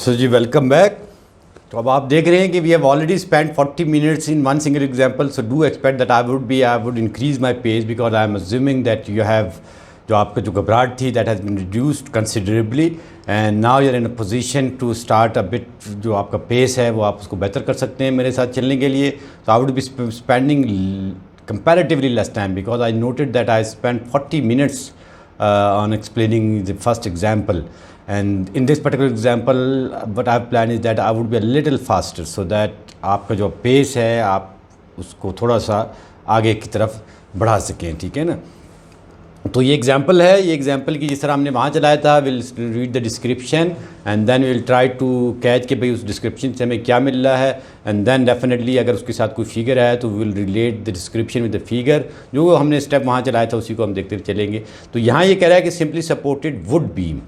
सो जी welcome back. तो अब आप देख रहे हैं कि we have already spend 40 minutes in one single example. So do expect that I would increase my pace because I am assuming that you have जो आपका जो घबराहट थी that has been reduced considerably and now you are in a position to start a bit. जो आपका pace है वो आप उसको बेहतर कर सकते हैं मेरे साथ चलने के लिए। तो I would be spending comparatively less time because I noted that I spent 40 minutes on explaining the first example, and in this particular example what I have planned is that I would be a little faster so that आपका जो pace है आप उसको थोड़ा सा आगे की तरफ बढ़ा सकें। ठीक है ना। तो ये एग्जांपल है, ये एग्जांपल की जिस तरह हमने वहाँ चलाया था, will read the description and then will try to catch के भाई उस डिस्क्रिप्शन से हमें क्या मिल रहा है, एंड देन डेफिनेटली अगर उसके साथ कोई फिगर है तो will relate the description with the figure. जो हमने स्टेप वहाँ चलाया था उसी को हम देखते चलेंगे। तो यहाँ ये कह रहा है कि सिंपली सपोर्टेड वुड बीम।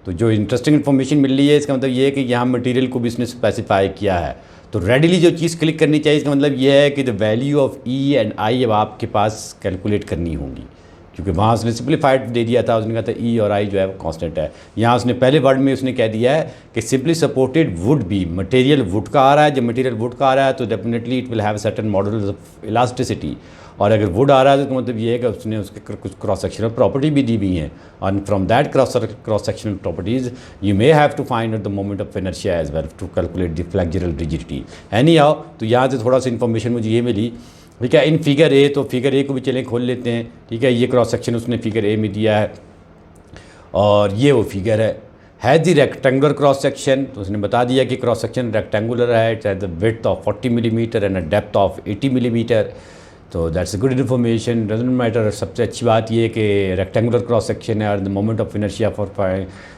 तो जो इंटरेस्टिंग इन्फॉर्मेशन मिल रही है इसका मतलब ये है कि यहाँ मटीरियल को भी इसने स्पेसिफाई किया है। तो रेडिली जो चीज़ क्लिक करनी चाहिए इसका मतलब ये है कि the value of E and I अब आपके पास कैलकुलेट करनी होगी, क्योंकि वहाँ उसने सिंप्लीफाइड दे दिया था। उसने कहा था ई और आई जो है वो कांस्टेंट है। यहाँ उसने पहले वर्ड में उसने कह दिया है कि simply supported would be. Material would का आ रहा है, जब मटेरियल वुड का आ रहा है तो definitely it will have certain model of elasticity, और अगर वुड आ रहा है तो मतलब ये है कि उसने उसके कुछ क्रॉस सेक्शनल प्रॉपर्टी भी दी हुई हैं, और from that cross sectional properties you may have to find out the moment of inertia as well to calculate the flexural rigidity. Anyhow, तो यहाँ से थोड़ा सा इन्फॉर्मेशन मुझे ये मिली। ठीक है, इन फिगर ए, तो फिगर ए को भी चलें खोल लेते हैं। ठीक है, ये क्रॉस सेक्शन उसने फिगर ए में दिया है और ये वो फिगर है दी रेक्टेंगुलर क्रॉस सेक्शन। तो उसने बता दिया कि क्रॉस सेक्शन रेक्टेंगुलर है, it has the width of 40 millimetre and a depth of 80 millimetre. तो that's a good information, doesn't matter. सबसे अच्छी बात ये है कि रेक्टेंगुलर क्रॉस सेक्शन है और the moment of inertia for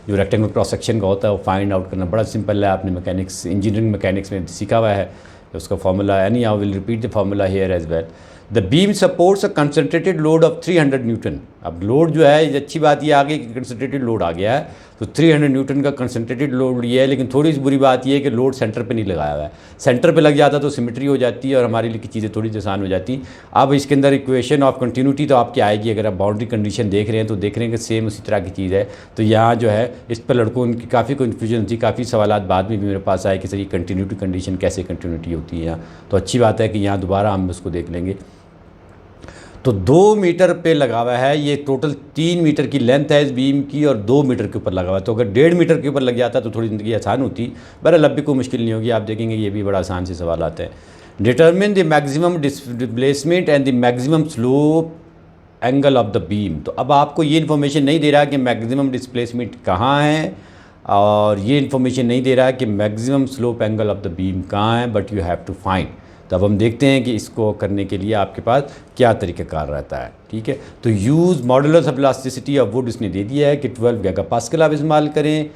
जो रेक्टेंगुलर क्रॉस सेक्शन का होता है वो फाइंड आउट करना बड़ा सिंपल है। आपने मैकेनिक्स, इंजीनियरिंग मैकेनिक्स में सीखा हुआ है उसका formula. Anyhow will repeat the formula here as well. The beam supports a concentrated load of 300 newton. अब लोड जो है, अच्छी बात ये आ गई कि कंसनट्रेटेड लोड आ गया है, तो 300 न्यूटन का कंसनट्रेटेड लोड ये है। लेकिन थोड़ी सी बुरी बात ये है कि लोड सेंटर पे नहीं लगाया हुआ है। सेंटर पे लग जाता तो सिमेट्री हो जाती है और हमारे लिए चीज़ें थोड़ी सी आसान हो जाती। अब इसके अंदर इक्वेशन ऑफ कंटिन्यूटी तो आपकी आएगी, अगर आप बाउंड्री कंडीशन देख रहे हैं तो देख रहे हैं कि सेम उसी तरह की चीज़ है। तो यहाँ जो है इस पर लड़कों उनकी काफ़ी कन्फ्यूजन थी, काफ़ी सवाल बाद में भी मेरे पास आए कि सर ये कंटिन्यूटी कंडीशन कैसे कंटिन्यूटी होती है यहाँ। तो अच्छी बात है कि यहाँ दोबारा हम उसको देख लेंगे। तो 2 मीटर पे लगा हुआ है, ये टोटल 3 मीटर की लेंथ है इस बीम की और 2 मीटर के ऊपर लगा हुआ है। तो अगर 1.5 मीटर के ऊपर लग जाता तो थोड़ी ज़िंदगी आसान होती, बहरहाल अब भी कोई मुश्किल नहीं होगी। आप देखेंगे ये भी बड़ा आसान से सवाल आता है। Determine the maximum displacement and the maximum slope angle of the beam. तो अब आपको ये इन्फॉर्मेशन नहीं दे रहा कि मैक्सिमम डिस्प्लेसमेंट कहाँ है, और ये इन्फॉर्मेशन नहीं दे रहा कि maximum slope angle of the beam कहाँ है, but you have to find. तो अब हम देखते हैं कि इसको करने के लिए आपके पास क्या तरीक़ाकार रहता है। ठीक है, तो use modulus of elasticity of would इसने दे दिया है कि 12 गीगापास्कल आप इस्तेमाल करें।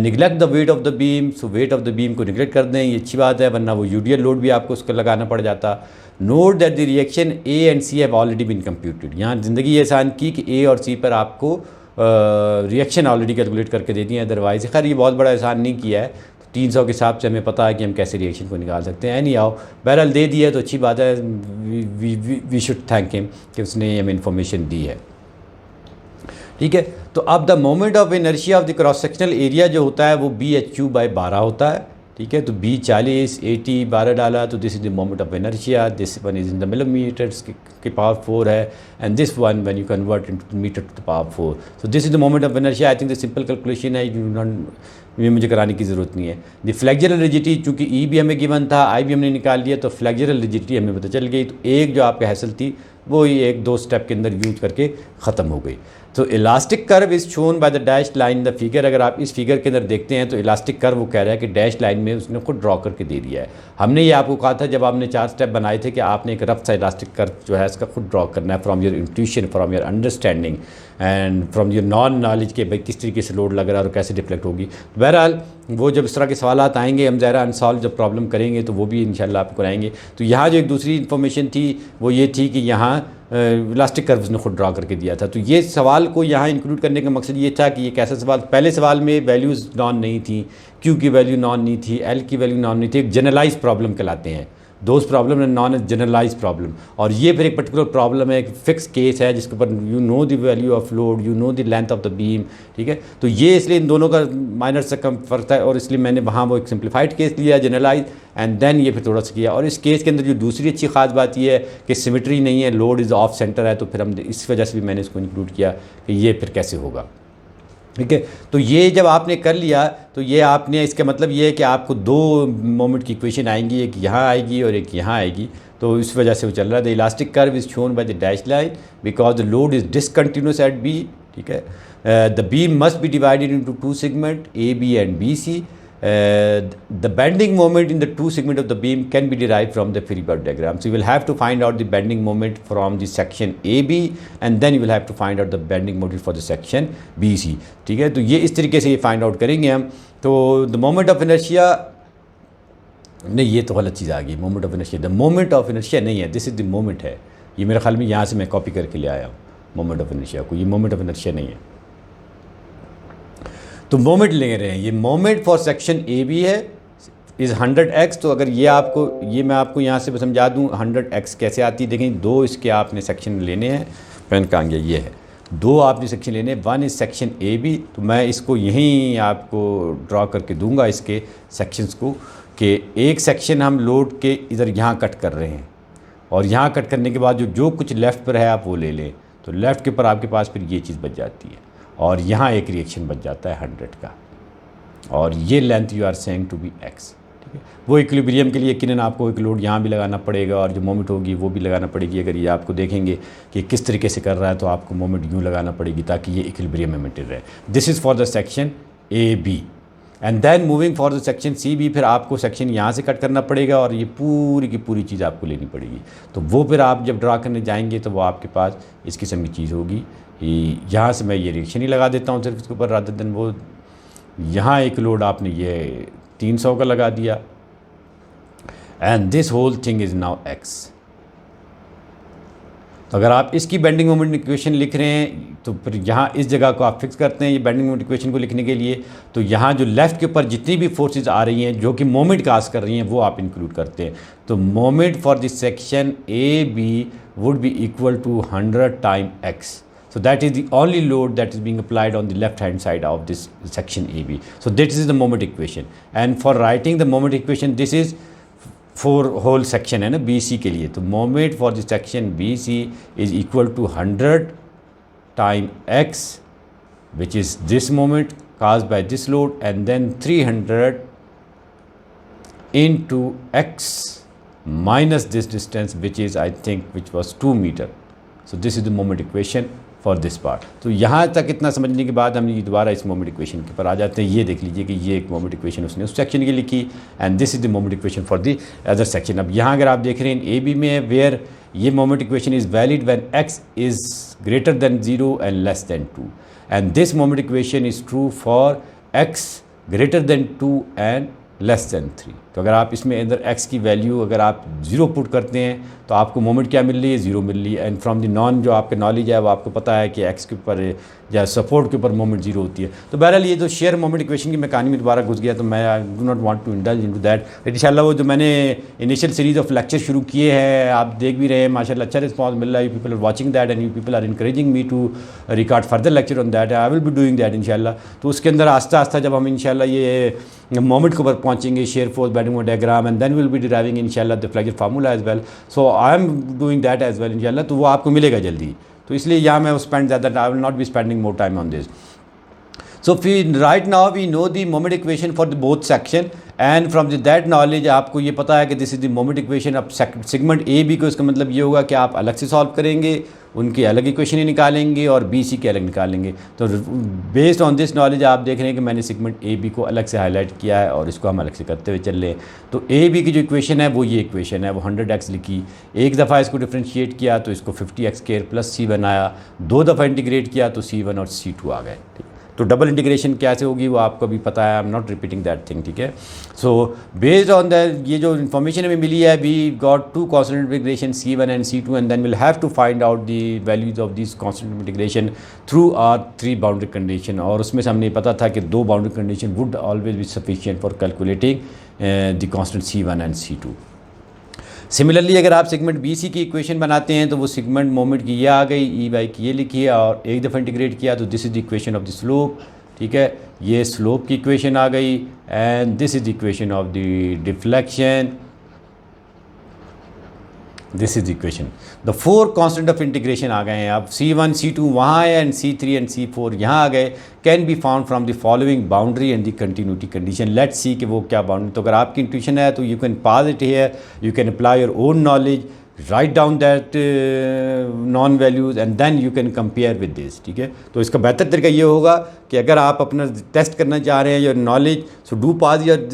Neglect the weight of the beam, so weight of the beam को निगलेक्ट कर दें, ये अच्छी बात है, वरना वो यूडियल लोड भी आपको उसको लगाना पड़ जाता। Note that the reaction A and C have already been computed. यहाँ ज़िंदगी आसान की कि ए और सी पर आपको रिएक्शन ऑलरेडी कैलकुलेट करके दे दी है, अदरवाइज़ खैर ये बहुत बड़ा आसान नहीं किया है। 300 के हिसाब से हमें पता है कि हम कैसे रिएक्शन को निकाल सकते हैं। एनी आओ, बहरहाल दे दिया तो अच्छी बात है, वी शुड थैंक हिम कि उसने हमें इन्फॉर्मेशन दी है। ठीक है, तो अब the moment of inertia of the cross sectional area जो होता है वो BHQ/12 होता है। ठीक है, तो B 40, 80, 12 डाला तो this is the moment of inertia. This one is in the millimetres की पावर 4 है, and this one when you convert into metre to the power 4, so this is the moment of inertia. I think the simple calculation है, ये मुझे कराने की ज़रूरत नहीं है। द फ्लेक्सुरल रिजिडिटी, चूँकि ई भी हमें गिवन था, आई भी हमने निकाल लिया, तो फ्लेक्सुरल रिजिडिटी हमें पता चल गई। तो एक जो आपका हैसल थी वो ही 1-2 स्टेप के अंदर यूज करके ख़त्म हो गई। तो elastic curve is shown by the dash line the figure. अगर आप इस फिगर के अंदर देखते हैं तो इलास्टिक कर्व वो कह रहा है कि डैश लाइन में उसने खुद ड्रॉ करके दे दिया है। हमने ये आपको कहा था जब आपने 4 स्टेप बनाए थे कि आपने एक रफ सा इलास्टिक कर्व जो है इसका खुद ड्रॉ करना है from your intuition, from your understanding and from your non knowledge के भाई किस तरीके से लोड लग रहा है और कैसे डिफ्लेक्ट होगी। बहरहाल वो जब इस तरह के सवालात आएंगे, हम ज़रा अनसॉल्व जब प्रॉब्लम करेंगे तो वो भी इंशाल्लाह आपको कराएंगे। तो यहाँ जो एक दूसरी इन्फॉर्मेशन थी वो ये थी कि यहाँ इलास्टिक कर्व्स ने खुद ड्रा करके दिया था। तो ये सवाल को यहाँ इंक्लूड करने का मकसद ये था कि ये कैसा सवाल, पहले सवाल में वैल्यूज़ नॉन नहीं थी, क्यू की वैल्यू नॉन नहीं थी, एल की वैल्यू नॉन नहीं थी, एक जनरलाइज प्रॉब्लम कहलाते हैं। Those problem and known as generalize problem. और ये फिर एक पर्टिकुलर प्रॉब्लम है, एक फिक्स केस है जिसके ऊपर you know the value of load, you know the length of the beam, ठीक है। तो ये इसलिए इन दोनों का माइनर से कम फर्क था, और इसलिए मैंने वहाँ वो एक सिंप्लीफाइड केस लिया जनरलाइज, एंड देन ये फिर थोड़ा सा किया। और इस केस के अंदर जो दूसरी अच्छी खास बात ये है कि सिमेट्री नहीं है, लोड इज़ ऑफ सेंटर है, तो फिर हम इस वजह से भी मैंने इसको इंक्लूड किया कि ये फिर कैसे होगा, ठीक है। तो ये जब आपने कर लिया तो ये आपने, इसका मतलब ये है कि आपको दो मोमेंट की इक्वेशन आएंगी, एक यहाँ आएगी और एक यहाँ आएगी। तो इस वजह से वो चल रहा है। The elastic curve is shown by the dash line because the load is discontinuous at B, ठीक है। The beam must be divided into two segment A B and B C. The bending moment in the two segment of the beam can be derived from the Freiberg diagram. So you will have to find out the bending moment from the section AB, and then you will have to find out the bending moment for the section BC. ठीक है, तो ये इस तरीके से ये find out करेंगे हम। तो द मोमेंट ऑफ इनर्शिया, नहीं ये तो गलत चीज़ आ गई, moment of inertia, the moment of inertia नहीं है, दिस इज़ द मोमेंट है। ये मेरे ख्याल में यहाँ से मैं कॉपी करके ले आया हूँ मोमेंट ऑफ इनर्शिया को, ये मोमेंट ऑफ इनर्शिया नहीं है। तो मोमेंट ले रहे हैं, ये moment for section A B है इज़ 100x। तो अगर ये आपको, ये मैं आपको यहाँ से समझा दूँ 100x कैसे आती है। देखें, दो इसके आपने सेक्शन लेने हैं, पेन कहाँ गया, ये है, दो आपने सेक्शन लेने हैं, one is section A B. तो मैं इसको यहीं आपको ड्रॉ करके दूंगा इसके सेक्शंस को, कि एक सेक्शन हम लोड के इधर यहाँ कट कर रहे हैं, और यहाँ कट करने के बाद जो कुछ लेफ़्ट पर है आप वो ले लें, तो लेफ़्ट के ऊपर आपके पास फिर ये चीज़ बच जाती है, और यहाँ एक रिएक्शन बच जाता है 100 का, और ये length you are saying to be x, ठीक है। वो इक्विलिब्रियम के लिए यकीनन आपको एक लोड यहाँ भी लगाना पड़ेगा, और जो मोमेंट होगी वो भी लगाना पड़ेगी। अगर ये आपको देखेंगे कि किस तरीके से कर रहा है, तो आपको मोमेंट यूँ लगाना पड़ेगी ताकि ये इक्विलिब्रियम में मेंटेन रहे। This is for the section A B, and then moving for the section C B, फिर आपको सेक्शन यहाँ से कट करना पड़ेगा, और ये पूरी की पूरी चीज़ आपको लेनी पड़ेगी। तो वो फिर आप जब ड्रा करने जाएंगे तो वो आपके पास इस किस्म की चीज़ होगी। यहाँ से मैं ये रिएक्शन ही लगा देता हूँ सिर्फ इसके ऊपर, रादर देन वो यहाँ एक लोड आपने ये 300 का लगा दिया, and this whole thing is now x। तो अगर आप इसकी बेंडिंग मोमेंट इक्वेशन लिख रहे हैं, तो फिर यहाँ इस जगह को आप फिक्स करते हैं ये बेंडिंग मोमेंट इक्वेशन को लिखने के लिए। तो यहाँ जो लेफ़्ट के ऊपर जितनी भी फोर्सेस आ रही हैं जो कि मोमेंट काज कर रही हैं, वो आप इंक्लूड करते हैं। तो moment for this section A B would be equal to 100 time x. So that is the only load that is being applied on the left hand side of this section AB. So this is the moment equation, and for writing the moment equation, this is for whole section है ना BC के लिए। तो moment for the section BC is equal to 100 time x, which is this moment caused by this load, and then 300 into x minus this distance, which is I think which was 2 meter. So this is the moment equation for this part. तो यहाँ तक इतना समझने के बाद हम दोबारा इस मोमेंट इक्वेशन के ऊपर आ जाते हैं। ये देख लीजिए कि ये एक मोमेंट इक्वेशन उसने उस सेक्शन की लिखी, and this is the moment equation for the other section. अब यहाँ अगर आप देख रहे हैं ए बी में, वेयर ये moment equation is valid when x is greater than 0 and less than 2, and this moment equation is true for x greater than 2 and less than 3। तो अगर आप इसमें अंदर x की वैल्यू अगर आप 0 पुट करते हैं तो आपको मोमेंट क्या मिल रही है, 0 मिल रही है। एंड फ्रॉम द नॉन जो आपके नॉलेज है वो आपको पता है कि x के ऊपर या सपोर्ट के ऊपर मोमेंट 0 होती है। तो बहरहाल ये तो शेयर मोमेंट इक्वेशन की मैं कहानी में दोबारा घुस गया, तो मैं I do not want to indulge into that. इंशाल्लाह वो जो मैंने इनिशियल सीरीज ऑफ लेक्चर शुरू किए हैं आप देख भी रहे हैं, माशाल्लाह अच्छा रिस्पॉन्स मिल रहा है। You people are watching that and you people are encouraging me to record further lecture on that. I will be doing that इंशाल्लाह। तो उसके अंदर आस्ता आस्ता जब हम इंशाल्लाह ये मोमेंट के ऊपर पहुँचेंगे, shear force bending diagram, and then will be deriving इंशाल्लाह the flexure formula as well. So I am doing that as well इंशाल्लाह। तो वो आपको मिलेगा जल्दी, तो इसलिए यहाँ मैं स्पेंड ज़्यादा, I will not be spending more time on this. So right now we know the moment equation for the both section, and from that knowledge आपको ये पता है कि this is the moment equation। अब segment A B को इसका मतलब ये होगा कि आप अलग से सॉल्व करेंगे, उनकी अलग इक्वेशन ही निकालेंगे और बी सी के अलग निकालेंगे। तो बेस्ड ऑन दिस नॉलेज आप देख रहे हैं कि मैंने सेगमेंट ए बी को अलग से हाईलाइट किया है और इसको हम अलग से करते हुए चल रहे हैं। तो ए बी की जो इक्वेशन है वो ये इक्वेशन है, वो 100x लिखी, एक दफ़ा इसको डिफ्रेंशिएट किया तो इसको 50x² प्लस सी बनाया, दो दफ़ा इंटीग्रेट किया तो C1 और C2 आ गए। ठीक, तो डबल इंटीग्रेशन कैसे होगी वो आपको भी पता है, I am not repeating that thing. ठीक है, सो बेस्ड ऑन दैट ये जो इन्फॉर्मेशन हमें मिली है, we got two constant integration C1 and C2, and then will have to find out the values of this constant integration through our 3 boundary condition. और उसमें से हमने पता था कि 2 boundary condition would always be sufficient for calculating the constant C1 and C2। Similarly अगर आप segment B सी की इक्वेशन बनाते हैं तो वो सेगमेंट मोमेंट की ये आ गई, ई बाई की ये लिखी है और एक दफ़ा इंटीग्रेट किया तो this is the equation of the slope, ठीक है, ये स्लोप की इक्वेशन आ गई and this is the equation of the deflection, this is equation. The four constant of integration आ गए हैं, अब C1 C2 वहाँ है एंड C3 एंड C4 यहाँ आ गए, can be found from the following boundary and the continuity condition. Let's see कि वो क्या बाउंड्री, तो अगर आपकी इंट्यूशन है तो you can pass it here, you can apply your own knowledge, write down that known values and then you can compare with this, ठीक है। तो इसका बेहतर तरीका ये होगा कि अगर आप अपना टेस्ट करना चाह रहे हैं your knowledge, so do pass your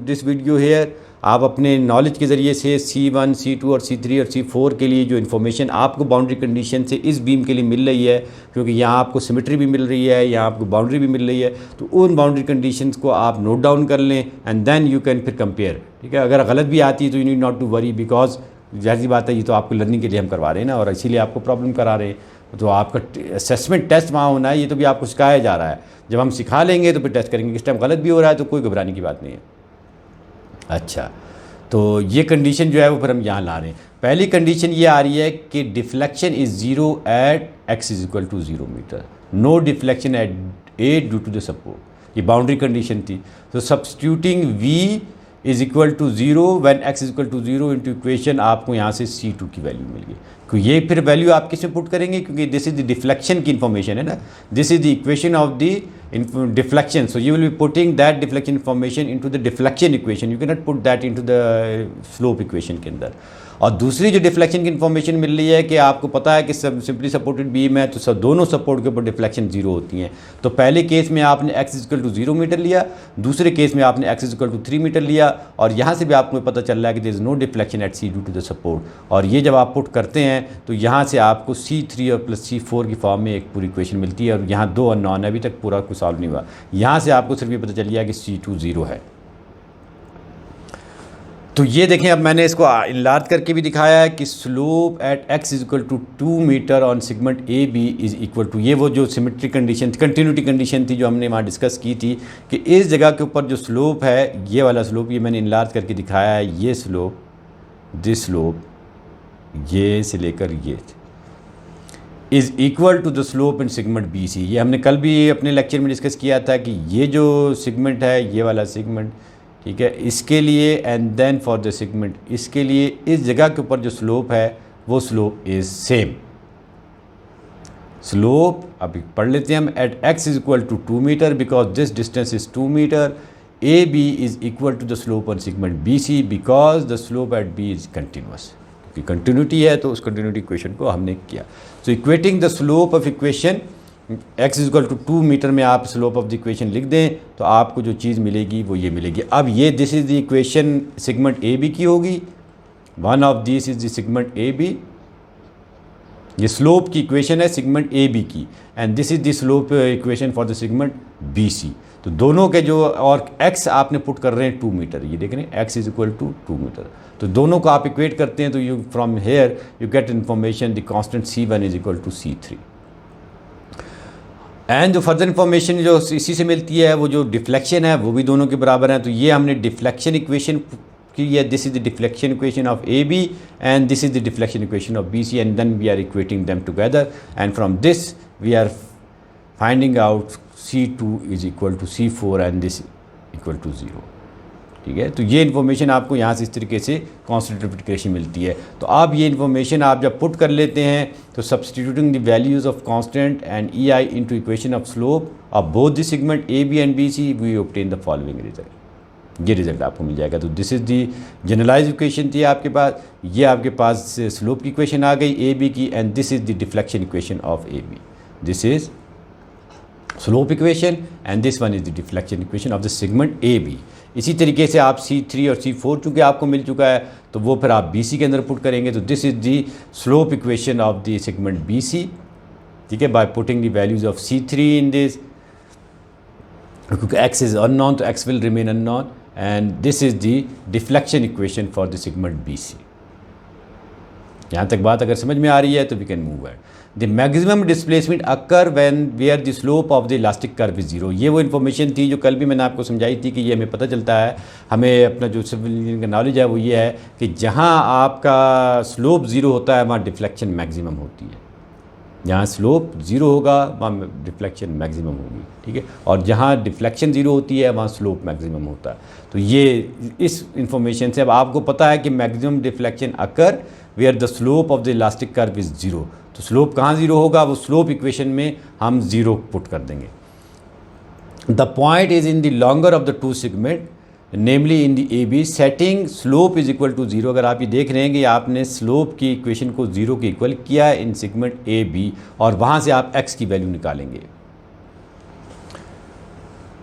this video hair, आप अपने नॉलेज के ज़रिए से C1 C2 और C3 और C4 के लिए जो इन्फॉर्मेशन आपको बाउंड्री कंडीशन से इस बीम के लिए मिल रही है, क्योंकि यहाँ आपको सिमेट्री भी मिल रही है, यहाँ आपको बाउंड्री भी मिल रही है, तो उन बाउंड्री कंडीशंस को आप नोट डाउन कर लें एंड देन यू कैन फिर कंपेयर, ठीक है। अगर गलत भी आती है तो you need not to worry, because जैसी बात है ये तो आपको लर्निंग के लिए हम करवा रहे हैं ना, और इसीलिए आपको प्रॉब्लम करा रहे हैं। तो आपका असेसमेंट टेस्ट वहाँ होना है, ये तो भी आपको सिखाया जा रहा है, जब हम सिखा लेंगे तो फिर टेस्ट करेंगे, इस टाइम गलत भी हो रहा है तो कोई घबराने की बात नहीं है। अच्छा, तो ये कंडीशन जो है वो फिर हम यहाँ ला रहे हैं। पहली कंडीशन ये आ रही है कि deflection is zero at x is equal to 0 metre, no deflection at a due to the support, ये बाउंड्री कंडीशन थी। तो substituting v is equal to 0 when x is equal to 0 into equation, आपको यहाँ से C2 की value मिल गई। तो ये फिर वैल्यू आप किस में पुट करेंगे, क्योंकि दिस इज द डिफ्लेक्शन की इन्फॉर्मेशन है ना, this is the equation of the deflection, so you will be putting that deflection information into the deflection equation, you cannot put that into the slope equation के अंदर। और दूसरी जो deflection की information मिल रही है कि आपको पता है कि सब सिंपली सपोर्टेड बीम है तो सब दोनों सपोर्ट के ऊपर डिफ्लेक्शन जीरो होती हैं। तो पहले केस में आपने x इक्वल टू 0 मीटर लिया, दूसरे केस में आपने x इक्वल टू 3 मीटर लिया, और यहाँ से भी आपको पता चल रहा है कि there is no deflection at C due to the support. और ये जब आप पुट करते हैं तो यहाँ से आपको C3 और प्लस C4 की फॉर्म में एक पूरी इक्वेशन मिलती है, और यहाँ दो अननोन है, अभी तक पूरा कुछ सॉल्व नहीं हुआ। यहाँ से आपको सिर्फ ये पता चल गया कि C2 0 है। तो ये देखें, अब मैंने इसको इनलार्ज करके भी दिखाया है कि slope at x is equal to 2 metre on segment A B is equal to, ये वो जो सिमेट्री कंडीशन थी, कंटिन्यूटी कंडीशन थी जो हमने वहाँ डिस्कस की थी कि इस जगह के ऊपर जो स्लोप है, ये वाला स्लोप, ये मैंने इनलार्ज करके दिखाया है, ये स्लोप, दिस स्लोप, ये से लेकर ये is equal to the slope in segment B C. ये हमने कल भी अपने लेक्चर में डिस्कस किया था कि ये जो सेगमेंट है, ये वाला सेगमेंट, ठीक है, इसके लिए and then for the segment, इसके लिए इस जगह के ऊपर जो स्लोप है वो स्लोप इज सेम। स्लोप अभी पढ़ लेते हैं हम, at x is equal to 2 metre because this distance is 2 metre, A B is equal to the slope on segment B C because the slope at B is continuous, क्योंकि continuity है तो उस continuity equation को हमने किया। So equating the slope of equation x is equal to 2 metre में आप slope of the equation लिख दें तो आपको जो चीज़ मिलेगी वो ये मिलेगी। अब ये this is the equation segment A B की होगी, one of this is the segment A B, ये स्लोप की इक्वेशन है सेगमेंट ए बी की, and this is the slope equation for the segment B C. तो दोनों के जो, और x आपने पुट कर रहे हैं 2 मीटर, ये देख रहे हैं x is equal to 2 metre, तो दोनों को आप इक्वेट करते हैं तो you from here you get information the constant C1 is equal to C3। And जो फर्दर इन्फॉर्मेशन जो इसी से मिलती है वो जो डिफ्लेक्शन है वो भी दोनों के बराबर है। तो ये हमने डिफ्लेक्शन इक्वेशन की है, this is the deflection equation of A B and this is the deflection equation of B C, and then we are equating them together, and from this we are finding out C2 is equal to C4 and this equal to 0, ठीक है। तो ये information आपको यहाँ से इस तरीके से कांस्टेंट ऑफ इंटीग्रेशन मिलती है। तो आप ये इन्फॉर्मेशन आप जब पुट कर लेते हैं तो substituting the values of constant and E I into equation of slope of both the segment A B and B C, we obtain the following result. ये रिजल्ट आपको मिल जाएगा। तो this is the generalise equation थी आपके पास, ये आपके पास slope की इक्वेशन आ गई ए बी की, and this is the deflection equation of A B, this is slope equation and this one is the deflection equation of the segment A B. इसी तरीके से आप C3 और C4 चूँकि आपको मिल चुका है तो वो फिर आप BC के अंदर पुट करेंगे, तो this is the slope equation of the segment BC, ठीक है, by putting the values of C3 in this, क्योंकि x इज़ अननोन तो x will remain unknown, and this is the deflection equation for the segment BC। यहाँ तक बात अगर समझ में आ रही है तो we can move at. The maximum displacement occur when where the slope of the elastic curve is zero. ये वो इन्फॉर्मेशन थी जो कल भी मैंने आपको समझाई थी कि ये हमें पता चलता है, हमें अपना जो सिविल इंजीनियरिंग का नॉलेज है वो ये है कि जहाँ आपका स्लोप ज़ीरो होता है वहाँ डिफ्लेक्शन मैक्सिमम होती है। जहाँ स्लोप ज़ीरो होगा वहाँ डिफ्लेक्शन मैक्सिमम होगी, ठीक है। और जहाँ डिफ्लेक्शन ज़ीरो होती है वहाँ स्लोप मैक्सिमम होता है। तो ये इस इंफॉर्मेशन से अब आपको पता है कि maximum deflection occur where the slope of the elastic curve is zero. तो स्लोप कहाँ ज़ीरो होगा, वो स्लोप इक्वेशन में हम ज़ीरो पुट कर देंगे। The point is in the longer of the two segment namely in the A B setting slope is equal to zero. अगर आप ये देख रहे हैं कि आपने स्लोप की इक्वेशन को ज़ीरो के इक्वल किया इन सेगमेंट ए बी और वहाँ से आप एक्स की वैल्यू निकालेंगे।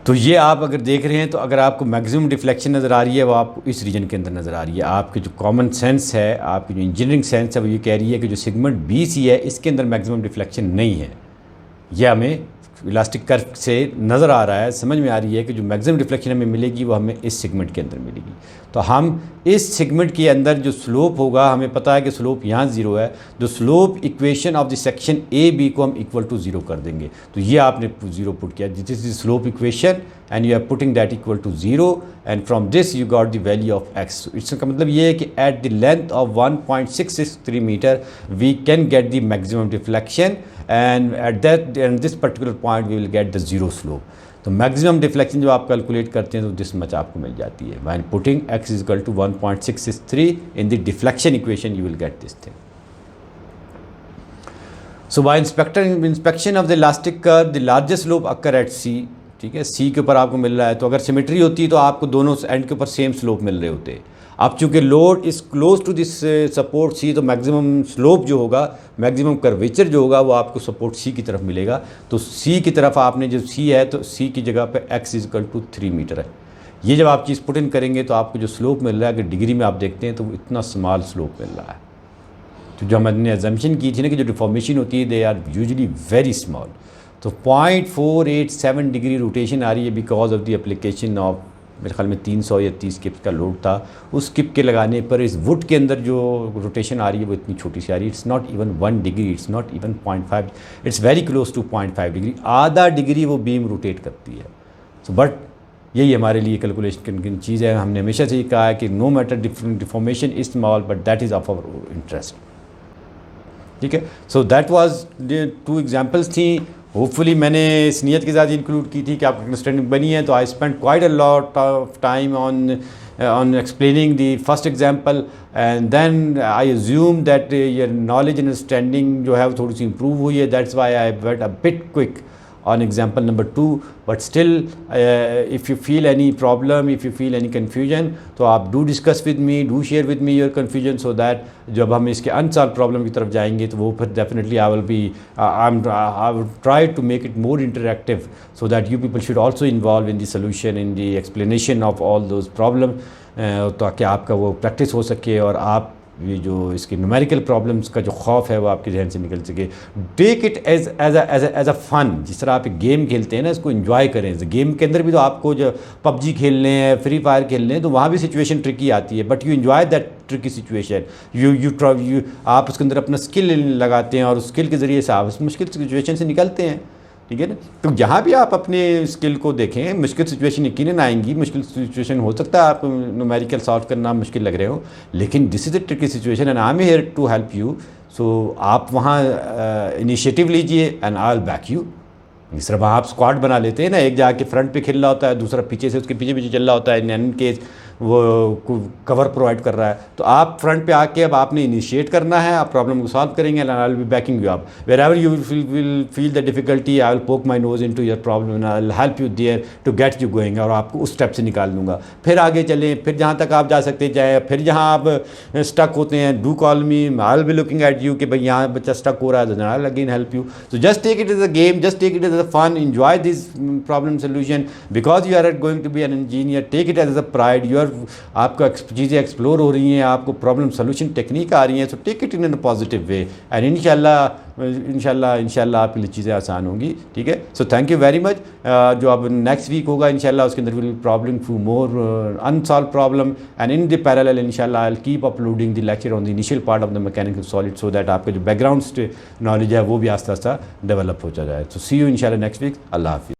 तो ये आप अगर देख रहे हैं तो अगर आपको मैक्सिमम डिफ्लेक्शन नज़र आ रही है वो आपको इस रीजन के अंदर नज़र आ रही है। आपके जो कॉमन सेंस है, आपकी जो इंजीनियरिंग सेंस है वो ये कह रही है कि जो सेगमेंट बी सी है इसके अंदर मैक्सिमम डिफ्लेक्शन नहीं है। यह हमें इलास्टिक कर्व से नज़र आ रहा है, समझ में आ रही है कि जो मैक्सिमम डिफ्लेक्शन हमें मिलेगी वो हमें इस सेगमेंट के अंदर मिलेगी। तो हम इस सेगमेंट के अंदर जो स्लोप होगा, हमें पता है कि स्लोप यहाँ ज़ीरो है, जो slope equation of the section A B को हम इक्वल टू ज़ीरो कर देंगे। तो ये आपने ज़ीरो पुट किया, this is the slope equation and you are putting that equal to zero and from this you got the value of x. इसका मतलब ये है कि at the length of 1.663 metre we can get the maximum deflection and at this particular point we will get the zero slope. तो maximum deflection जो आप calculate करते हैं तो दिस मच आपको मिल जाती है। When putting x is equal to 1.663 in the deflection equation you will get this thing. So by inspection of the elastic curve the largest slope occur at C, ठीक है, सी के ऊपर आपको मिल रहा है। तो अगर सिमेट्री होती तो आपको दोनों एंड के ऊपर सेम स्लोप मिल रहे होते। अब चूँकि load is close to this support C तो मैक्सिमम स्लोप जो होगा, मैक्सिमम कर्वेचर जो होगा वो आपको सपोर्ट सी की तरफ मिलेगा। तो सी की तरफ आपने जो सी है तो सी की जगह पे x is equal to 3 metre है। ये जब आप चीज़ पुट इन करेंगे तो आपको जो स्लोप मिल रहा है, अगर डिग्री में आप देखते हैं तो वो इतना स्मॉल स्लोप मिल रहा है। तो जो हमने एजम्पशन की थी ना कि जो डिफॉर्मेशन होती है they are usually very small. तो 0.487 डिग्री रोटेशन आ रही है because of the application of मेरे ख्याल में 300 या 30 किप्स का लोड था। उस किप के लगाने पर इस वुड के अंदर जो रोटेशन आ रही है वो इतनी छोटी सी आ रही है। It's not even 1 degree, it's not even 0.5, it's very close to 0.5 degree. आधा डिग्री वो बीम रोटेट करती है। सो बट यही हमारे लिए कैलकुलेशन की चीज़ है। हमने हमेशा से ये कहा है कि no matter deformation is small but that is of our interest, ठीक है। सो दैट वाज 2 एग्जाम्पल्स थी। होपफुली मैंने इस नीयत के साथ इंक्लूड की थी कि आपको अंडरस्टैंडिंग बनी है। तो I spend quite a lot of time on explaining the first example and then I assume that your knowledge and understanding जो है वो थोड़ी सी improve हुई है। That's why I went a bit quick on example number 2, but still if you feel any problem, if you feel any confusion, तो आप do discuss with me, do share with me your confusion so that जब हम इसके unsolved problem की तरफ जाएंगे तो वो फिर definitely I will be I will try to make it more interactive so that you people should also involve in the solution, in the explanation of all those problems, ताकि आपका वो practice हो सके और आप ये जो इसके न्यूमेरिकल प्रॉब्लम्स का जो खौफ है वो आपके जहन से निकल सके। Take it as a fun. जिस तरह आप एक गेम खेलते हैं ना, इसको एंजॉय करें। गेम के अंदर भी तो आपको जो पबजी खेलने हैं, फ्री फायर खेलने हैं, तो वहाँ भी सिचुएशन ट्रिकी आती है, but you enjoy that tricky situation. You आप उसके अंदर अपना स्किल लगाते हैं और उस स्किल के ज़रिए से आप उस मुश्किल सिचुएशन से निकलते हैं, ठीक है ना। तो जहाँ भी आप अपने स्किल को देखें, मुश्किल सिचुएशन यकीनन आएंगी। मुश्किल सिचुएशन हो सकता है आपको न्यूमेरिकल सॉल्व करना मुश्किल लग रहे हो, लेकिन this is a tricky situation and I am here to help you. So आप वहाँ इनिशिएटिव लीजिए and I will back you. इस तरह आप स्क्वाड बना लेते हैं ना, एक जाके फ्रंट पे खेल रहा होता है, दूसरा पीछे से उसके पीछे पीछे चल रहा होता है, इन केस वो कवर प्रोवाइड कर रहा है। तो आप फ्रंट पे आके अब आपने इनिशिएट करना है, आप प्रॉब्लम को सॉल्व करेंगे and I will be backing you up. Wherever you will feel the difficulty I will poke my nose into your problem and I will help you there to get you going, और आपको उस step से निकाल दूंगा। फिर आगे चलें, फिर जहाँ तक आप जा सकते जाए, फिर जहाँ आप स्टक होते हैं do call me, I will be looking at you कि भाई यहाँ बच्चा स्टक हो रहा है, तो I will again help you. So just take it as a game, just take it as a fun, enjoy this problem solution because you are going to be an engineer. Take it as a pride. You are अगर आपका चीज़ें explore हो रही हैं, आपको problem solution technique आ रही हैं, so take it in a positive way and इंशाल्लाह आपके लिए चीज़ें आसान होंगी। ठीक है, so thank you very much. जो अब नेक्स्ट वीक होगा इंशाल्लाह उसके अंदर will problem two more unsolved problem and in the parallel इंशाल्लाह I will keep uploading the lecture on the initial part of the mechanical solid so that आपका जो background knowledge है वो भी आस्ता आस्ता डेवलप होता जाए। तो सी यू इंशाल्लाह नेक्स्ट वीक। अल्लाह हाफिज़।